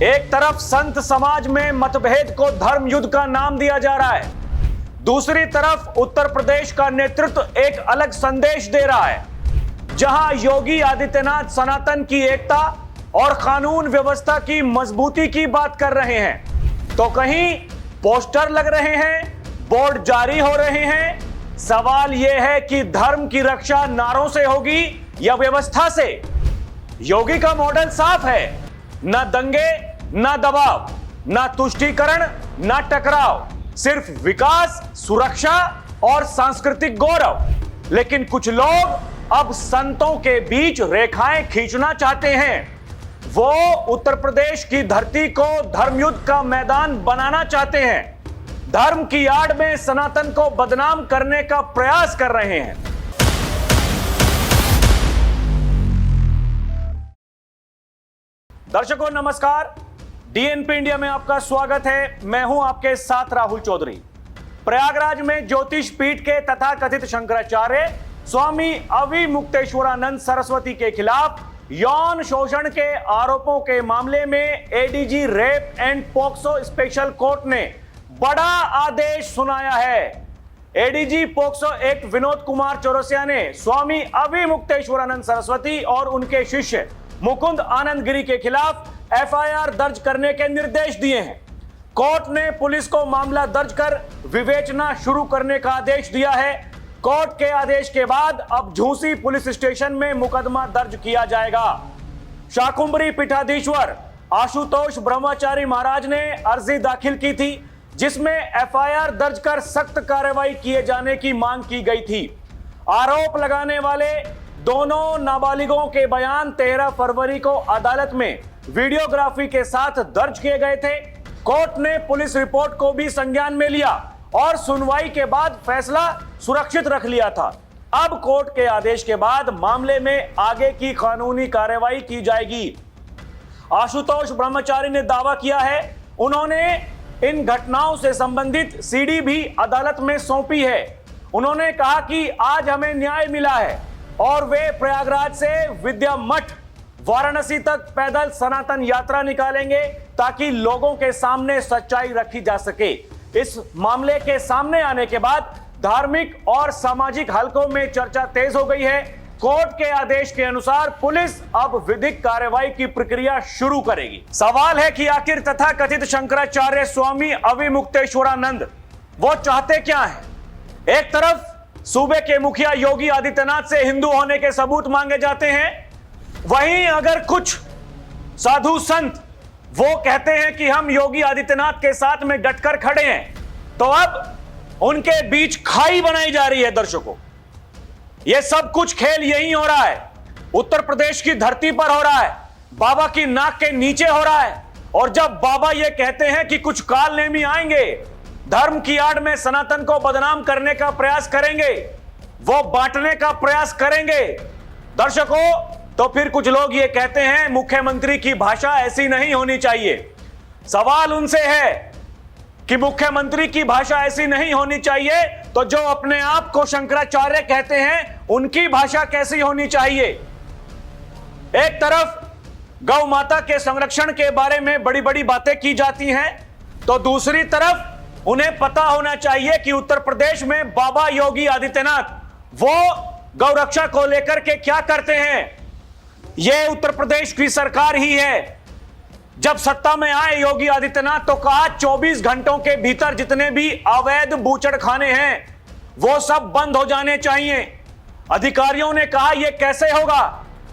एक तरफ संत समाज में मतभेद को धर्म युद्ध का नाम दिया जा रहा है, दूसरी तरफ उत्तर प्रदेश का नेतृत्व एक अलग संदेश दे रहा है, जहां योगी आदित्यनाथ सनातन की एकता और कानून व्यवस्था की मजबूती की बात कर रहे हैं, तो कहीं पोस्टर लग रहे हैं, बोर्ड जारी हो रहे हैं। सवाल यह है कि धर्म की रक्षा नारों से होगी या व्यवस्था से? योगी का मॉडल साफ है, ना दंगे, ना दबाव, ना तुष्टीकरण, ना टकराव, सिर्फ विकास, सुरक्षा और सांस्कृतिक गौरव। लेकिन कुछ लोग अब संतों के बीच रेखाएं खींचना चाहते हैं। वो उत्तर प्रदेश की धरती को धर्मयुद्ध का मैदान बनाना चाहते हैं, धर्म की आड़ में सनातन को बदनाम करने का प्रयास कर रहे हैं। दर्शकों नमस्कार, डीएनपी इंडिया में आपका स्वागत है। मैं हूं आपके साथ राहुल चौधरी। प्रयागराज में ज्योतिष पीठ के तथाकथित शंकराचार्य स्वामी अविमुक्तेश्वरानंद सरस्वती के खिलाफ यौन शोषण के आरोपों के मामले में ADG rape and POCSO special court ने बड़ा आदेश सुनाया है। ADG POCSO act Vinod Kumar Chaurasia ने स्वामी अविमुक्तेश्वरानंद सरस्वती और उनके शिष्य मुकुंद आनंद गिरी के खिलाफ एफआईआर दर्ज करने के निर्देश दिए हैं। कोर्ट ने पुलिस को मामला दर्ज कर विवेचना शुरू करने का आदेश दिया है। कोर्ट के आदेश के बाद अब झूसी पुलिस स्टेशन में मुकदमा दर्ज किया जाएगा। शाकुंभरी पीठाधीश्वर आशुतोष ब्रह्मचारी महाराज ने अर्जी दाखिल की थी, जिसमें एफआईआर दर्ज कर सख्त कार्रवाई किए जाने की मांग की गई थी। आरोप लगाने वाले दोनों नाबालिगों के बयान 13 फरवरी को अदालत में वीडियोग्राफी के साथ दर्ज किए गए थे। कोर्ट ने पुलिस रिपोर्ट को भी संज्ञान में लिया और सुनवाई के बाद फैसला सुरक्षित रख लिया था। अब कोर्ट के आदेश के बाद मामले में आगे की कानूनी कार्रवाई की जाएगी। आशुतोष ब्रह्मचारी ने दावा किया है, उन्होंने इन घटनाओं से संबंधित सीडी भी अदालत में सौंपी है। उन्होंने कहा कि आज हमें न्याय मिला है और वे प्रयागराज से विद्या मठ वाराणसी तक पैदल सनातन यात्रा निकालेंगे ताकि लोगों के सामने सच्चाई रखी जा सके। इस मामले के सामने आने के बाद धार्मिक और सामाजिक हलकों में चर्चा तेज हो गई है। कोर्ट के आदेश के अनुसार पुलिस अब विधिक कार्रवाई की प्रक्रिया शुरू करेगी। सवाल है कि आखिर तथाकथित शंकराचार्य स्वामी अविमुक्तेश्वरानंद वो चाहते क्या हैं? एक तरफ सूबे के मुखिया योगी आदित्यनाथ से हिंदू होने के सबूत मांगे जाते हैं, वहीं अगर कुछ साधु संत वो कहते हैं कि हम योगी आदित्यनाथ के साथ में डटकर खड़े हैं, तो अब उनके बीच खाई बनाई जा रही है। दर्शकों, यह सब कुछ खेल यही हो रहा है, उत्तर प्रदेश की धरती पर हो रहा है, बाबा की नाक के नीचे हो रहा है। और जब बाबा ये कहते हैं कि कुछ काल नेमी आएंगे, धर्म की आड़ में सनातन को बदनाम करने का प्रयास करेंगे, वो बांटने का प्रयास करेंगे दर्शकों, तो फिर कुछ लोग ये कहते हैं मुख्यमंत्री की भाषा ऐसी नहीं होनी चाहिए। सवाल उनसे है कि मुख्यमंत्री की भाषा ऐसी नहीं होनी चाहिए, तो जो अपने आप को शंकराचार्य कहते हैं उनकी भाषा कैसी होनी चाहिए? एक तरफ गौ माता के संरक्षण के बारे में बड़ी बड़ी बातें की जाती हैं, तो दूसरी तरफ उन्हें पता होना चाहिए कि उत्तर प्रदेश में बाबा योगी आदित्यनाथ वो गौ रक्षा को लेकर के क्या करते हैं। यह उत्तर प्रदेश की सरकार ही है। जब सत्ता में आए योगी आदित्यनाथ तो कहा 24 घंटों के भीतर जितने भी अवैध बूचड़खाने हैं वो सब बंद हो जाने चाहिए। अधिकारियों ने कहा यह कैसे होगा,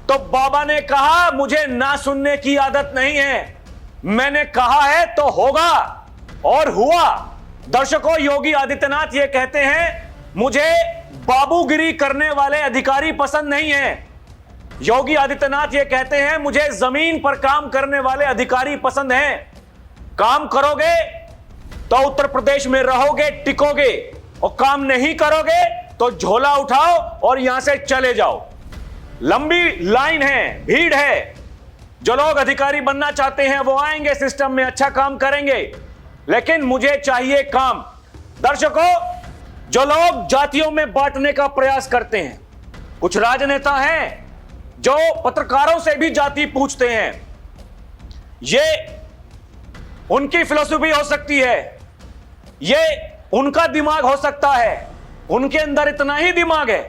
तो बाबा ने कहा मुझे ना सुनने की आदत नहीं है, मैंने कहा है तो होगा, और हुआ। दर्शकों, योगी आदित्यनाथ ये कहते हैं मुझे बाबूगिरी करने वाले अधिकारी पसंद नहीं है। योगी आदित्यनाथ ये कहते हैं मुझे जमीन पर काम करने वाले अधिकारी पसंद हैं। काम करोगे तो उत्तर प्रदेश में रहोगे, टिकोगे, और काम नहीं करोगे तो झोला उठाओ और यहां से चले जाओ। लंबी लाइन है, भीड़ है। जो लोग अधिकारी बनना चाहते हैं वो आएंगे, सिस्टम में अच्छा काम करेंगे, लेकिन मुझे चाहिए काम। दर्शकों, जो लोग जातियों में बांटने का प्रयास करते हैं, कुछ राजनेता हैं जो पत्रकारों से भी जाति पूछते हैं। ये उनकी फिलॉसफी हो सकती है, ये उनका दिमाग हो सकता है, उनके अंदर इतना ही दिमाग है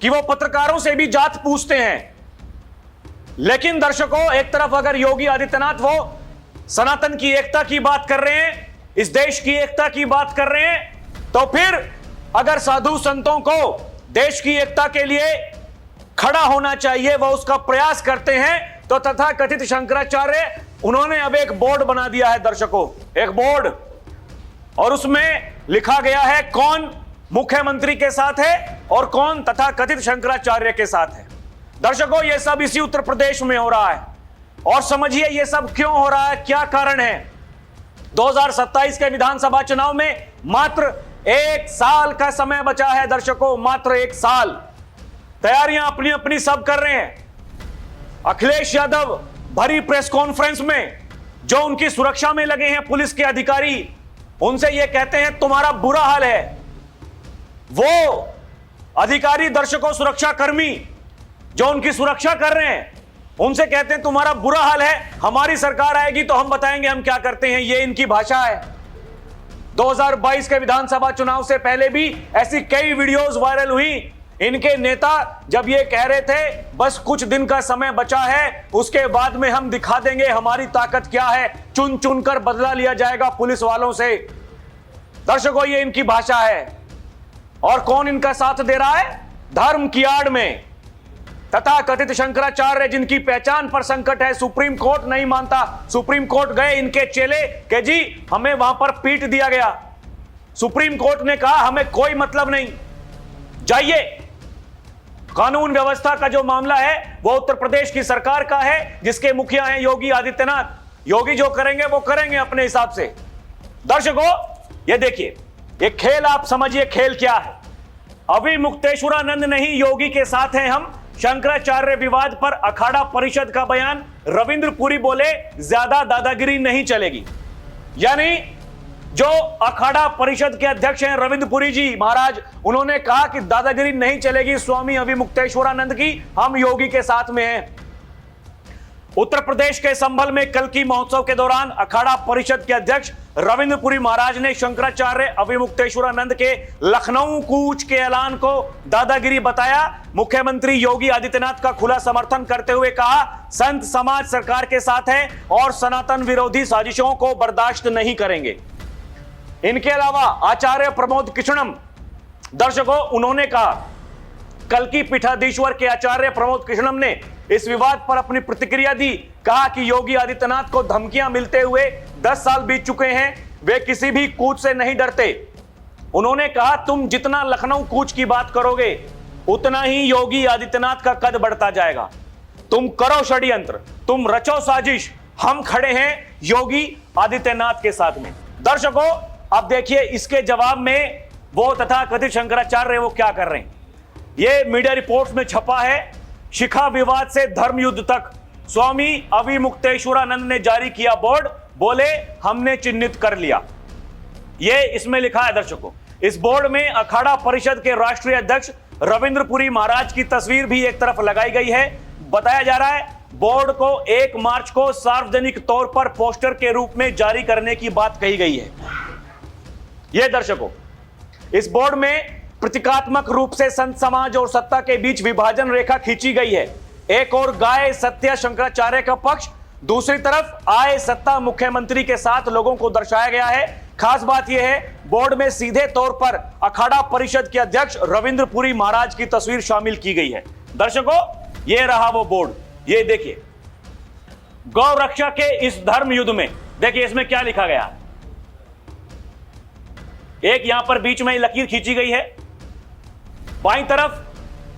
कि वो पत्रकारों से भी जात पूछते हैं। लेकिन दर्शकों, एक तरफ अगर योगी आदित्यनाथ वो सनातन की एकता की बात कर रहे हैं, इस देश की एकता की बात कर रहे हैं, तो फिर अगर साधु संतों को देश की एकता के लिए खड़ा होना चाहिए, वो उसका प्रयास करते हैं, तो तथाकथित शंकराचार्य उन्होंने अब एक बोर्ड बना दिया है दर्शकों, एक बोर्ड, और उसमें लिखा गया है कौन मुख्यमंत्री के साथ है और कौन तथाकथित शंकराचार्य के साथ है। दर्शकों, यह सब इसी उत्तर प्रदेश में हो रहा है, और समझिए यह सब क्यों हो रहा है, क्या कारण है। 2027 के विधानसभा चुनाव में मात्र 1 साल का समय बचा है दर्शकों, मात्र 1 साल। तैयारियां अपनी अपनी सब कर रहे हैं। अखिलेश यादव भरी प्रेस कॉन्फ्रेंस में जो उनकी सुरक्षा में लगे हैं पुलिस के अधिकारी, उनसे यह कहते हैं तुम्हारा बुरा हाल है। वो अधिकारी, दर्शकों, सुरक्षा कर्मी जो उनकी सुरक्षा कर रहे हैं, उनसे कहते हैं तुम्हारा बुरा हाल है, हमारी सरकार आएगी तो हम बताएंगे हम क्या करते हैं। ये इनकी भाषा है। 2022 के विधानसभा चुनाव से पहले भी ऐसी कई वीडियोस वायरल हुई। इनके नेता जब ये कह रहे थे बस कुछ दिन का समय बचा है, उसके बाद में हम दिखा देंगे हमारी ताकत क्या है, चुन चुन कर बदला लिया जाएगा पुलिस वालों से। दर्शकों, ये इनकी भाषा है। और कौन इनका साथ दे रहा है? धर्म की आड़ में तथाकथित शंकराचार्य, जिनकी पहचान पर संकट है। सुप्रीम कोर्ट नहीं मानता। सुप्रीम कोर्ट गए इनके चेले कि जी हमें वहां पर पीट दिया गया। सुप्रीम कोर्ट ने कहा हमें कोई मतलब नहीं, जाइए। कानून व्यवस्था का जो मामला है वो उत्तर प्रदेश की सरकार का है, जिसके मुखिया हैं योगी आदित्यनाथ। योगी जो करेंगे वो करेंगे अपने हिसाब से। दर्शकों, ये देखिए, ये खेल आप समझिए, खेल क्या है। अभी मुक्तेश्वरानंद नहीं, योगी के साथ हैं हम। शंकराचार्य विवाद पर अखाड़ा परिषद का बयान, रविंद्र पुरी बोले ज्यादा दादागिरी नहीं चलेगी। यानी जो अखाड़ा परिषद के अध्यक्ष हैं रविंद्र पुरी जी महाराज, उन्होंने कहा कि दादागिरी नहीं चलेगी स्वामी अभिमुक्तेश्वरानंद की, हम योगी के साथ में हैं। उत्तर प्रदेश के संभल में कल्की महोत्सव के दौरान अखाड़ा परिषद के अध्यक्ष रविंद्र पुरी महाराज ने शंकराचार्य अभिमुक्तेश्वरानंद के लखनऊ कूच के ऐलान को दादागिरी बताया। मुख्यमंत्री योगी आदित्यनाथ का खुला समर्थन करते हुए कहा संत समाज सरकार के साथ है और सनातन विरोधी साजिशों को बर्दाश्त नहीं करेंगे। इनके अलावा आचार्य प्रमोद कृष्णम, दर्शकों, उन्होंने कहा, कल्की पीठाधीश्वर के आचार्य प्रमोद कृष्णम ने इस विवाद पर अपनी प्रतिक्रिया दी। कहा कि योगी आदित्यनाथ को धमकियां मिलते हुए 10 साल बीत चुके हैं, वे किसी भी कूच से नहीं डरते। उन्होंने कहा तुम जितना लखनऊ कूच की बात करोगे उतना ही योगी आदित्यनाथ का कद बढ़ता जाएगा। तुम करो षड्यंत्र, तुम रचो साजिश, हम खड़े हैं योगी आदित्यनाथ के साथ में। दर्शकों, अब देखिए इसके जवाब में वो तथाकथित शंकराचार्य वो क्या कर रहे हैं। ये मीडिया रिपोर्ट्स में छपा है। शिखा विवाद से धर्म युद्ध तक स्वामी अभिमुक्तेश्वरानंद ने जारी किया बोर्ड, बोले हमने चिन्हित कर लिया। ये इसमें लिखा है दर्शकों। इस बोर्ड में अखाड़ा परिषद के राष्ट्रीय अध्यक्ष रविंद्र पुरी महाराज की तस्वीर भी एक तरफ लगाई गई है। बताया जा रहा है बोर्ड को 1 मार्च को सार्वजनिक तौर पर पोस्टर के रूप में जारी करने की बात कही गई है। यह दर्शकों, इस बोर्ड में प्रतीकात्मक रूप से संत समाज और सत्ता के बीच विभाजन रेखा खींची गई है। एक और गाय सत्या शंकराचार्य का पक्ष, दूसरी तरफ आए सत्ता मुख्यमंत्री के साथ लोगों को दर्शाया गया है। खास बात यह है बोर्ड में सीधे तौर पर अखाड़ा परिषद के अध्यक्ष रविंद्र पुरी महाराज की तस्वीर शामिल की गई है। दर्शकों, यह रहा वो बोर्ड। ये देखिए, गौ रक्षा के इस धर्म युद्ध में देखिए इसमें क्या लिखा गया है। एक यहां पर बीच में लकीर खींची गई है, बाईं तरफ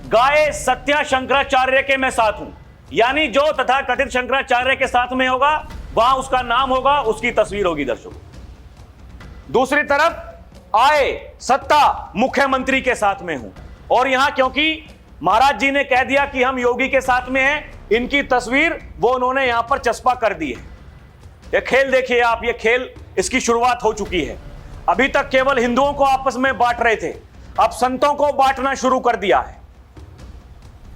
गाय सत्या शंकराचार्य के मैं साथ हूं, यानी जो तथाकथित शंकराचार्य के साथ में होगा वहां उसका नाम होगा, उसकी तस्वीर होगी दर्शकों। दूसरी तरफ आए सत्ता मुख्यमंत्री के साथ में हूं, और यहां क्योंकि महाराज जी ने कह दिया कि हम योगी के साथ में हैं, इनकी तस्वीर वो उन्होंने यहां पर चस्पा कर दी है। यह खेल देखिए आप, यह खेल इसकी शुरुआत हो चुकी है। अभी तक केवल हिंदुओं को आपस में बांट रहे थे, अब संतों को बांटना शुरू कर दिया है।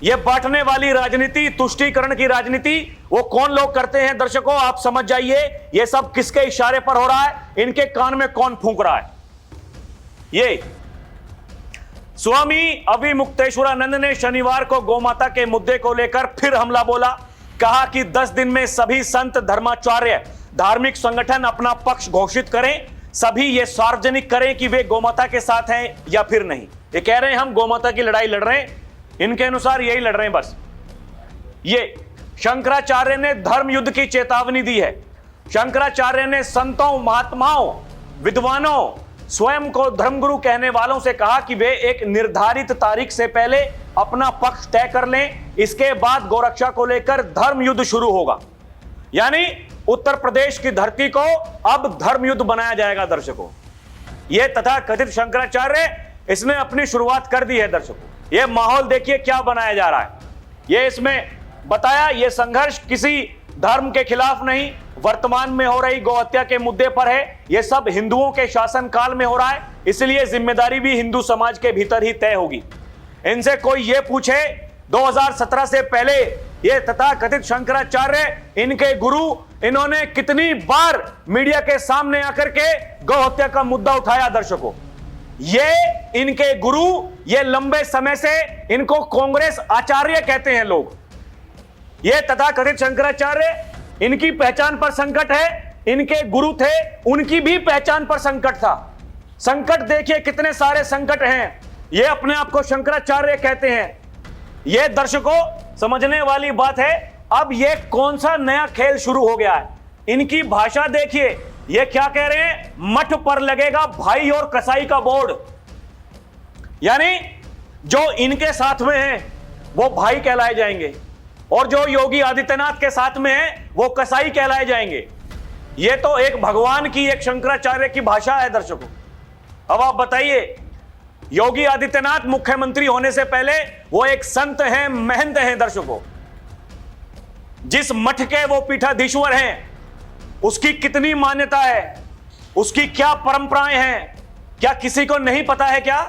ये बांटने वाली राजनीति, तुष्टीकरण की राजनीति वो कौन लोग करते हैं दर्शकों, आप समझ जाइए ये सब किसके इशारे पर हो रहा है, इनके कान में कौन फूंक रहा है। ये स्वामी अविमुक्तेश्वरानंद ने शनिवार को गौमाता के मुद्दे को लेकर फिर हमला बोला। कहा कि 10 दिन में सभी संत, धर्माचार्य, धार्मिक संगठन अपना पक्ष घोषित करें, सभी ये सार्वजनिक करें कि वे गौमाता के साथ हैं या फिर नहीं। ये कह रहे हैं हम गौमाता की लड़ाई लड़ रहे हैं, इनके अनुसार यही लड़ रहे हैं बस। ये शंकराचार्य ने धर्म युद्ध की चेतावनी दी है। शंकराचार्य ने संतों, महात्माओं, विद्वानों, स्वयं को धर्मगुरु कहने वालों से कहा कि वे एक निर्धारित तारीख से पहले अपना पक्ष तय कर लें, इसके बाद गौरक्षा को लेकर धर्म युद्ध शुरू होगा। यानी उत्तर प्रदेश की धरती को अब धर्म युद्ध बनाया जाएगा दर्शकों। यह तथा कथित शंकराचार्य इसने अपनी शुरुआत कर दी है दर्शकों। यह माहौल देखिए क्या बनाया जा रहा है। यह इसमें बताया यह संघर्ष किसी धर्म के खिलाफ नहीं, वर्तमान में हो रही गौहत्या के मुद्दे पर है। यह सब हिंदुओं के शासन काल में हो रहा है, इसलिए जिम्मेदारी भी हिंदू समाज के भीतर ही तय होगी। इनसे कोई यह पूछे 2017 से पहले ये तथा कथित शंकराचार्य, इनके गुरु, इन्होंने कितनी बार मीडिया के सामने आकर के गौहत्या का मुद्दा उठाया दर्शकों। ये इनके गुरु, ये लंबे समय से इनको कांग्रेस आचार्य कहते हैं लोग। ये तथा कथित शंकराचार्य, इनकी पहचान पर संकट है, इनके गुरु थे, उनकी भी पहचान पर संकट था। संकट देखिए कितने सारे संकट हैं, ये अपने आप को शंकराचार्य कहते हैं। ये दर्शकों समझने वाली बात है। अब ये कौन सा नया खेल शुरू हो गया है, इनकी भाषा देखिए। ये क्या कह रहे हैं, मठ पर लगेगा भाई और कसाई का बोर्ड। यानी जो इनके साथ में है वो भाई कहलाए जाएंगे और जो योगी आदित्यनाथ के साथ में है वो कसाई कहलाए जाएंगे। ये तो एक भगवान की, एक शंकराचार्य की भाषा है दर्शकों। अब आप बताइए, योगी आदित्यनाथ मुख्यमंत्री होने से पहले वो एक संत हैं, महंत हैं दर्शकों। जिस मठ के वो पीठाधीश्वर हैं उसकी कितनी मान्यता है, उसकी क्या परंपराएं हैं, क्या किसी को नहीं पता है क्या?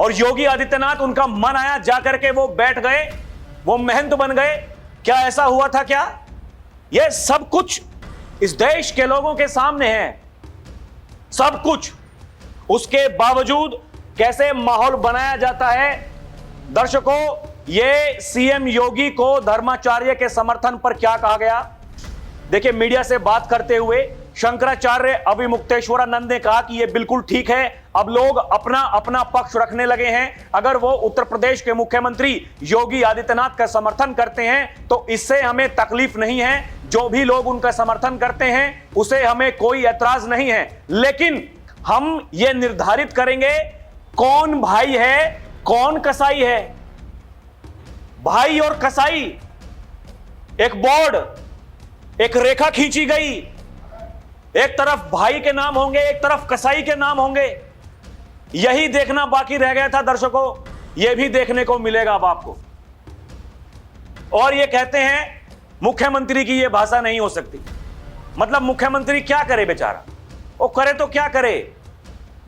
और योगी आदित्यनाथ, उनका मन आया जाकर के वो बैठ गए, वो महंत बन गए। क्या ऐसा हुआ था क्या? यह सब कुछ इस देश के लोगों के सामने है, सब कुछ। उसके बावजूद कैसे माहौल बनाया जाता है दर्शकों। ये सीएम योगी को धर्माचार्य के समर्थन पर क्या कहा गया, देखिए। मीडिया से बात करते हुए शंकराचार्य अविमुक्तेश्वरानंद ने कहा कि यह बिल्कुल ठीक है, अब लोग अपना अपना पक्ष रखने लगे हैं। अगर वो उत्तर प्रदेश के मुख्यमंत्री योगी आदित्यनाथ का समर्थन करते हैं तो इससे हमें तकलीफ नहीं है, जो भी लोग उनका समर्थन करते हैं उसे हमें कोई ऐतराज नहीं है। लेकिन हम ये निर्धारित करेंगे कौन भाई है, कौन कसाई है। भाई और कसाई, एक बोर्ड, एक रेखा खींची गई, एक तरफ भाई के नाम होंगे, एक तरफ कसाई के नाम होंगे। यही देखना बाकी रह गया था दर्शकों, यह भी देखने को मिलेगा अब आपको। और ये कहते हैं मुख्यमंत्री की यह भाषा नहीं हो सकती। मतलब मुख्यमंत्री क्या करे बेचारा, वो करे तो क्या करे,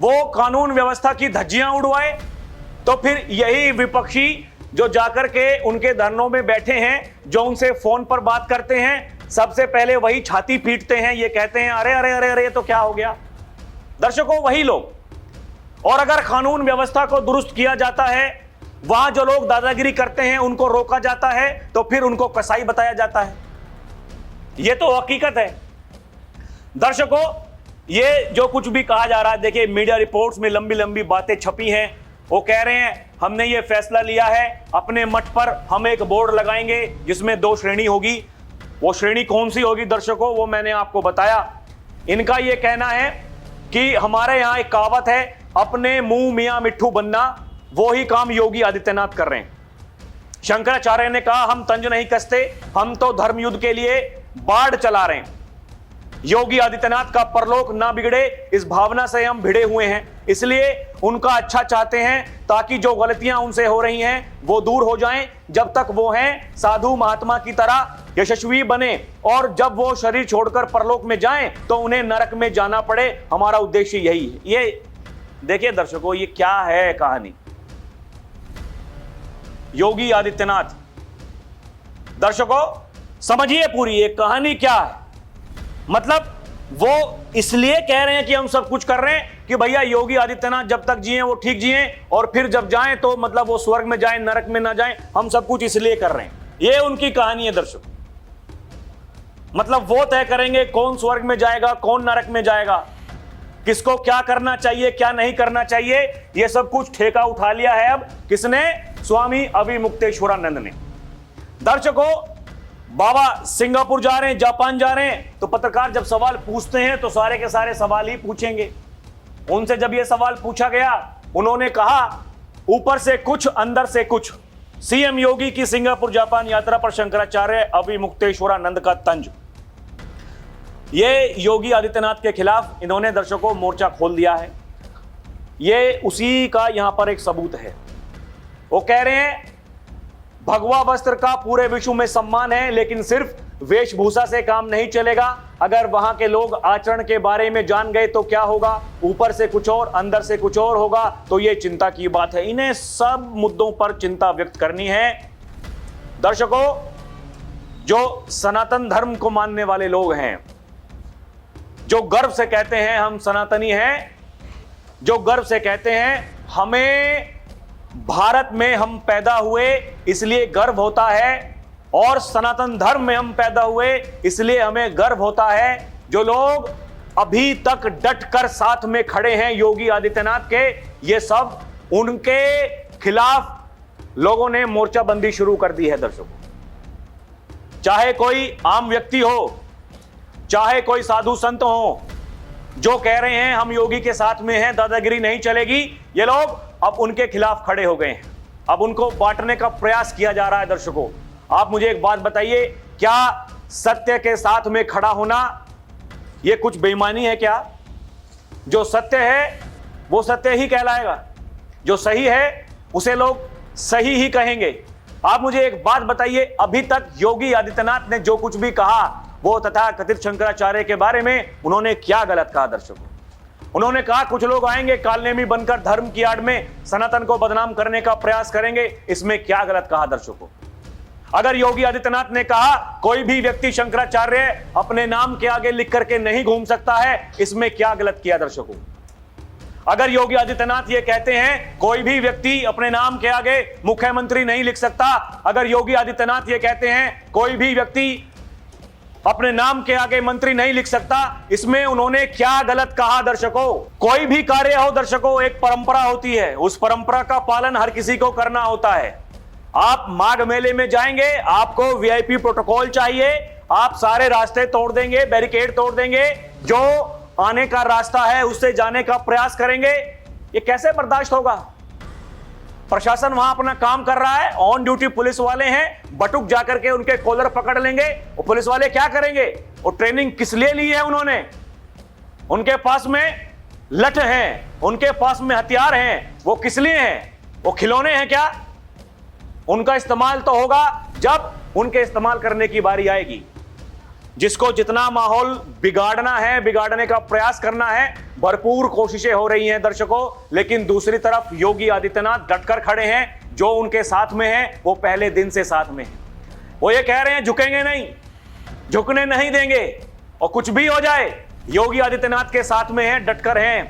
वो कानून व्यवस्था की धज्जियां उड़वाए। तो फिर यही विपक्षी जो जाकर के उनके धरनों में बैठे हैं, जो उनसे फोन पर बात करते हैं, सबसे पहले वही छाती पीटते हैं, ये कहते हैं अरे अरे अरे अरे तो क्या हो गया दर्शकों, वही लोग। और अगर कानून व्यवस्था को दुरुस्त किया जाता है, वहां जो लोग दादागिरी करते हैं उनको रोका जाता है, तो फिर उनको कसाई बताया जाता है। यह तो हकीकत है दर्शकों। ये जो कुछ भी कहा जा रहा है, देखिए मीडिया रिपोर्ट्स में लंबी लंबी बातें छपी हैं। वो कह रहे हैं हमने ये फैसला लिया है, अपने मठ पर हम एक बोर्ड लगाएंगे जिसमें 2 श्रेणी होगी। वो श्रेणी कौन सी होगी दर्शकों, वो मैंने आपको बताया। इनका ये कहना है कि हमारे यहाँ एक कहावत है, अपने मुंह मियाँ मिट्ठू बनना, वो ही काम योगी आदित्यनाथ कर रहे हैं। शंकराचार्य ने कहा हम तंज नहीं कसते, हम तो धर्म युद्ध के लिए बाढ़ चला रहे हैं। योगी आदित्यनाथ का परलोक ना बिगड़े, इस भावना से हम भिड़े हुए हैं, इसलिए उनका अच्छा चाहते हैं, ताकि जो गलतियां उनसे हो रही हैं वो दूर हो जाएं। जब तक वो हैं साधु महात्मा की तरह यशस्वी बने, और जब वो शरीर छोड़कर परलोक में जाएं तो उन्हें नरक में जाना पड़े। हमारा उद्देश्य यही है। ये देखिए दर्शकों, ये क्या है कहानी। योगी आदित्यनाथ। दर्शकों समझिए पूरी ये कहानी क्या है। मतलब वो इसलिए कह रहे हैं कि हम सब कुछ कर रहे हैं कि भैया योगी आदित्यनाथ जब तक जिए वो ठीक जिए, और फिर जब जाएं तो मतलब वो स्वर्ग में जाएं नरक में ना जाएं, हम सब कुछ इसलिए कर रहे हैं। ये उनकी कहानी है दर्शकों। मतलब वो तय करेंगे कौन स्वर्ग में जाएगा कौन नरक में जाएगा, किसको क्या करना चाहिए क्या नहीं करना चाहिए, ये सब कुछ ठेका उठा लिया है अब किसने? स्वामी अविमुक्तेश्वरानंद ने। दर्शकों बाबा सिंगापुर जा रहे हैं, जापान जा रहे हैं, तो पत्रकार जब सवाल पूछते हैं तो सारे के सारे सवाल ही पूछेंगे। उनसे जब यह सवाल पूछा गया उन्होंने कहा ऊपर से कुछ अंदर से कुछ। सीएम योगी की सिंगापुर जापान यात्रा पर शंकराचार्य अविमुक्तेश्वरानंद का तंज। ये योगी आदित्यनाथ के खिलाफ इन्होंने दर्शकों मोर्चा खोल दिया है। ये उसी का यहां पर एक सबूत है। वो कह रहे हैं भगवा वस्त्र का पूरे विश्व में सम्मान है, लेकिन सिर्फ वेशभूषा से काम नहीं चलेगा। अगर वहां के लोग आचरण के बारे में जान गए तो क्या होगा? ऊपर से कुछ और अंदर से कुछ और होगा, तो ये चिंता की बात है। इन्हें सब मुद्दों पर चिंता व्यक्त करनी है। दर्शकों जो सनातन धर्म को मानने वाले लोग हैं, जो गर्व से कहते हैं हम सनातनी हैं, जो गर्व से कहते हैं हमें भारत में हम पैदा हुए इसलिए गर्व होता है, और सनातन धर्म में हम पैदा हुए इसलिए हमें गर्व होता है, जो लोग अभी तक डट कर साथ में खड़े हैं योगी आदित्यनाथ के, ये सब उनके खिलाफ लोगों ने मोर्चाबंदी शुरू कर दी है। दर्शकों चाहे कोई आम व्यक्ति हो, चाहे कोई साधु संत हो, जो कह रहे हैं हम योगी के साथ में हैं, दादागिरी नहीं चलेगी, ये लोग अब उनके खिलाफ खड़े हो गए हैं। अब उनको बांटने का प्रयास किया जा रहा है। दर्शकों आप मुझे एक बात बताइए, क्या सत्य के साथ में खड़ा होना यह कुछ बेईमानी है क्या? जो सत्य है वो सत्य ही कहलाएगा, जो सही है उसे लोग सही ही कहेंगे। आप मुझे एक बात बताइए, अभी तक योगी आदित्यनाथ ने जो कुछ भी कहा वो तथाकथित शंकराचार्य के बारे में उन्होंने क्या गलत कहा? दर्शकों उन्होंने कहा कुछ लोग आएंगे कालनेमी बनकर धर्म की आड़ में सनातन को बदनाम करने का प्रयास करेंगे, इसमें क्या गलत कहा? दर्शकों अगर योगी आदित्यनाथ ने कहा कोई भी व्यक्ति शंकराचार्य अपने नाम के आगे लिख करके नहीं घूम सकता है, इसमें क्या गलत किया? दर्शकों अगर योगी आदित्यनाथ ये कहते हैं कोई भी व्यक्ति अपने नाम के आगे मुख्यमंत्री नहीं लिख सकता, अगर योगी आदित्यनाथ ये कहते हैं कोई भी व्यक्ति अपने नाम के आगे मंत्री नहीं लिख सकता, इसमें उन्होंने क्या गलत कहा? दर्शकों कोई भी कार्य हो दर्शकों एक परंपरा होती है, उस परंपरा का पालन हर किसी को करना होता है। आप माघ मेले में जाएंगे, आपको वीआईपी प्रोटोकॉल चाहिए, आप सारे रास्ते तोड़ देंगे, बैरिकेड तोड़ देंगे, जो आने का रास्ता है उससे जाने का प्रयास करेंगे, ये कैसे बर्दाश्त होगा? प्रशासन वहां अपना काम कर रहा है, ऑन ड्यूटी पुलिस वाले हैं, बटुक जाकर के उनके कॉलर पकड़ लेंगे। वो पुलिस वाले क्या करेंगे? वो ट्रेनिंग किस लिए ली है उन्होंने? उनके पास में लठ हैं, उनके पास में हथियार हैं, वो किस लिए हैं? वो खिलौने हैं क्या? उनका इस्तेमाल तो होगा जब उनके इस्तेमाल करने की बारी आएगी। जिसको जितना माहौल बिगाड़ना है, बिगाड़ने का प्रयास करना है, भरपूर कोशिशें हो रही हैं दर्शकों, लेकिन दूसरी तरफ योगी आदित्यनाथ डटकर खड़े हैं। जो उनके साथ में है वो पहले दिन से साथ में है। वो ये कह रहे हैं झुकेंगे नहीं, झुकने नहीं देंगे, और कुछ भी हो जाए योगी आदित्यनाथ के साथ में है, डटकर हैं।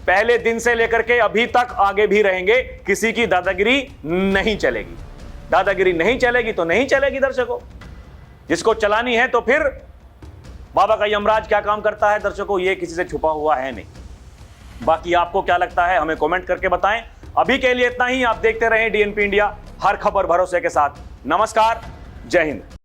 पहले दिन से लेकर के अभी तक आगे भी रहेंगे, किसी की दादागिरी नहीं चलेगी। दादागिरी नहीं चलेगी तो नहीं चलेगी दर्शकों, जिसको चलानी है तो फिर बाबा का यमराज क्या काम करता है दर्शकों, ये किसी से छुपा हुआ है नहीं। बाकी आपको क्या लगता है हमें कमेंट करके बताएं। अभी के लिए इतना ही। आप देखते रहें डीएनपी इंडिया, हर खबर भरोसे के साथ। नमस्कार, जय हिंद।